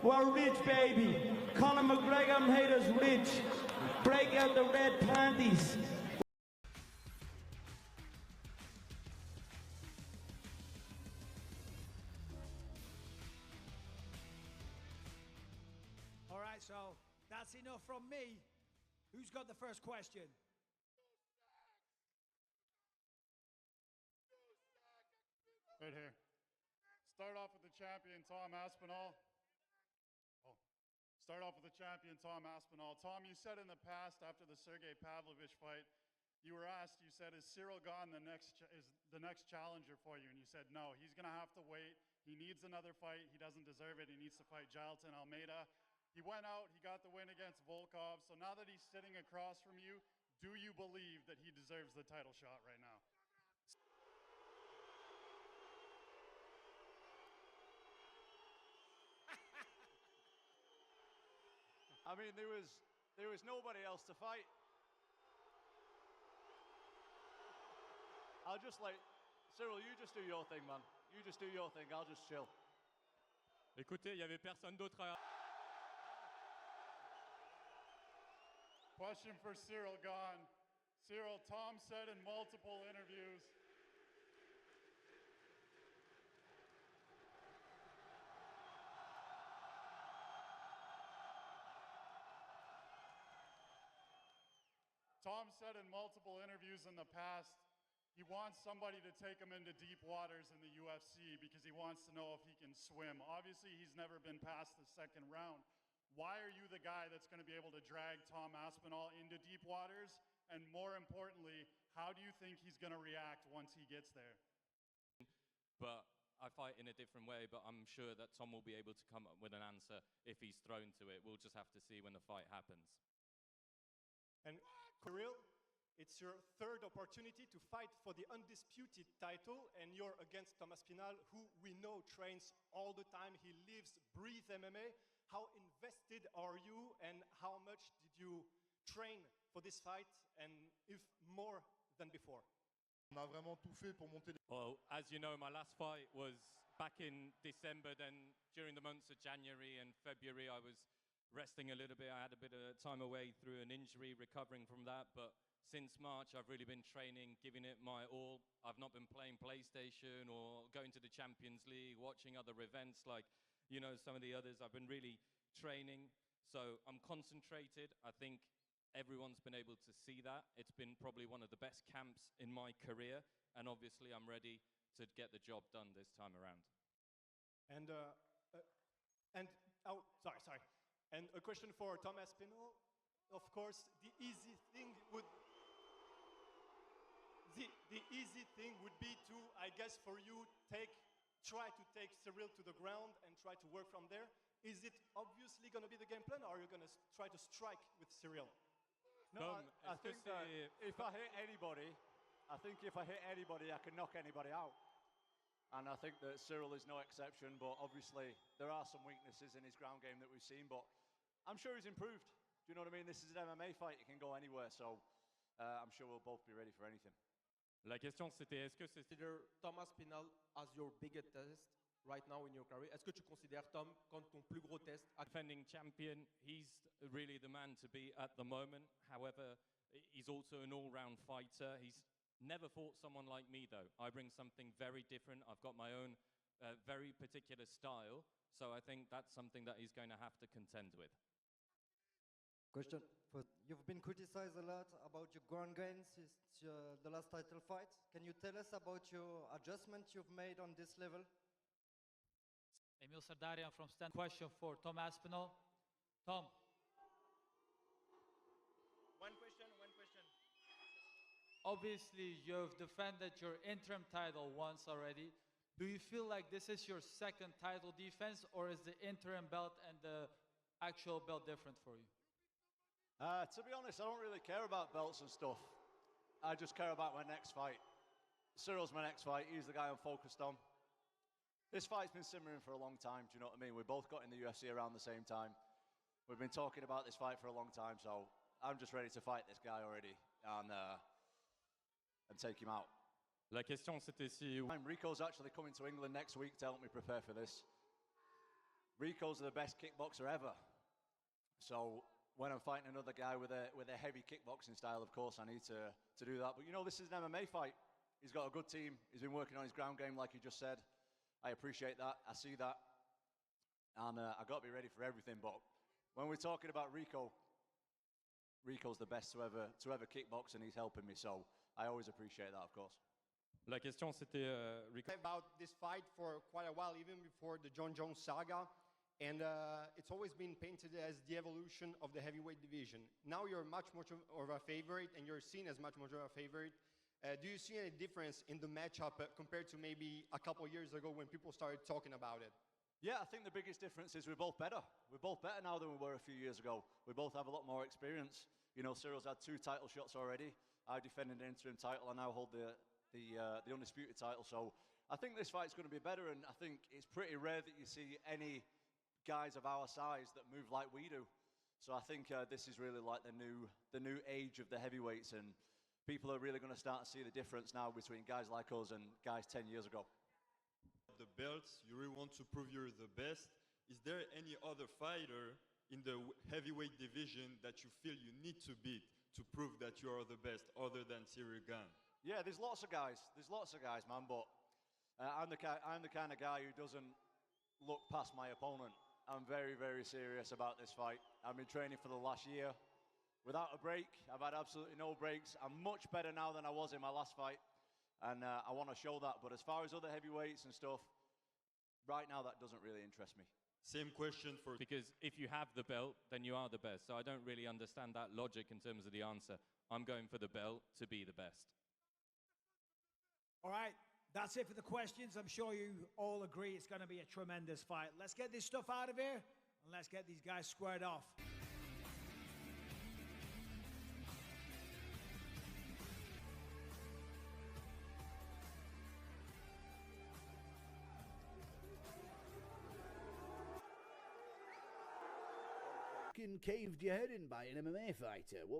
We're rich, baby. Conor McGregor made us rich. Break out the red panties. All right, so that's enough from me. Who's got the first question? Right here. Start off with the champion, Tom Aspinall. Start off with the champion, Tom Aspinall. Tom, you said in the past after the Sergey Pavlovich fight, you were asked, you said, is Cyril Gane is the next challenger for you? And you said, no, he's going to have to wait. He needs another fight. He doesn't deserve it. He needs to fight Jailton Almeida. He went out, he got the win against Volkov. So now that he's sitting across from you, do you believe that he deserves the title shot right now? I mean, there was nobody else to fight. I'll just Cyril, you just do your thing, man. You just do your thing, I'll just chill. Écoutez, il n'y avait personne d'autre à... Question for Cyril Gane. Cyril, Tom said in multiple interviews, in the past, he wants somebody to take him into deep waters in the UFC because he wants to know if he can swim. Obviously, he's never been past the second round. Why are you the guy that's going to be able to drag Tom Aspinall into deep waters? And more importantly, how do you think he's going to react once he gets there? But I fight in a different way, but I'm sure that Tom will be able to come up with an answer if he's thrown to it. We'll just have to see when the fight happens. And Cyril, it's your third opportunity to fight for the undisputed title, and you're against Tom Aspinall, who we know trains all the time. He lives, breathes MMA. How invested are you, and how much did you train for this fight, and if more than before? On a vraiment tout fait pour monter. Well, as you know, my last fight was back in December. Then during the months of January and February, I was resting a little bit. I had a bit of time away through an injury, recovering from that. But since March, I've really been training, giving it my all. I've not been playing PlayStation or going to the Champions League, watching other events like, you know, some of the others. I've been really training. So I'm concentrated. I think everyone's been able to see that. It's been probably one of the best camps in my career. And obviously, I'm ready to get the job done this time around. And sorry. And a question for Tom Aspinall. Of course, the easy thing would be to, I guess, for you try to take Cyril to the ground and try to work from there. Is it obviously going to be the game plan, or are you going to try to strike with Cyril? No, I think that if I hit anybody, I can knock anybody out. And I think that Cyril is no exception, but obviously there are some weaknesses in his ground game that we've seen, but I'm sure he's improved. Do you know what I mean? This is an MMA fight, it can go anywhere, so I'm sure we'll both be ready for anything. La question c'était, est-ce que c'est... Consider Tom Aspinall as your biggest test right now in your career? Est-ce que tu considères Tom comme ton plus gros test? Defending champion, he's really the man to beat at the moment. However, he's also an all-round fighter. He's never fought someone like me, though. I bring something very different. I've got my own very particular style. So I think that's something that he's going to have to contend with. Question. You've been criticized a lot about your ground game since the last title fight. Can you tell us about your adjustment you've made on this level? Emil Sardarian from Stand. Question for Tom Aspinall. Tom. One question. Obviously, you've defended your interim title once already. Do you feel like this is your second title defense, or is the interim belt and the actual belt different for you? To be honest, I don't really care about belts and stuff. I just care about my next fight. Cyril's my next fight. He's the guy I'm focused on. This fight's been simmering for a long time, do you know what I mean? We both got in the UFC around the same time. We've been talking about this fight for a long time, so I'm just ready to fight this guy already and take him out. La question c'était si... Rico's actually coming to England next week to help me prepare for this. Rico's the best kickboxer ever. So when I'm fighting another guy with a heavy kickboxing style, of course, I need to do that. But you know, this is an MMA fight. He's got a good team. He's been working on his ground game, like he just said. I appreciate that. I see that. And I got to be ready for everything. But when we're talking about Rico, Rico's the best to ever kickbox, and he's helping me. So I always appreciate that, of course. La question c'était Rico. About this fight for quite a while, even before the John Jones saga, and it's always been painted as the evolution of the heavyweight division. Now you're much more of a favorite, and you're seen as much more of a favorite. Do you see any difference in the matchup compared to maybe a couple years ago when people started talking about it? Yeah, I think the biggest difference is we're both better. We're both better now than we were a few years ago. We both have a lot more experience. You know, Cyril's had 2 title shots already. I defended an interim title. I now hold the undisputed title. So I think this fight's going to be better, and I think it's pretty rare that you see any guys of our size that move like we do. So I think this is really like the new age of the heavyweights, and people are really going to start to see the difference now between guys like us and guys 10 years ago. The belts, you really want to prove you're the best. Is there any other fighter in the heavyweight division that you feel you need to beat to prove that you are the best, other than Cyril Gane? Yeah, there's lots of guys. There's lots of guys, man. But I'm the kind of guy who doesn't look past my opponent. I'm very, very serious about this fight. I've been training for the last year without a break. I've had absolutely no breaks. I'm much better now than I was in my last fight, and I want to show that. But as far as other heavyweights and stuff, right now that doesn't really interest me. Same question for... Because if you have the belt, then you are the best. So I don't really understand that logic in terms of the answer. I'm going for the belt to be the best. All right, that's it for the questions. I'm sure you all agree it's going to be a tremendous fight. Let's get this stuff out of here, and let's get these guys squared off. Caved your head in by an MMA fighter. What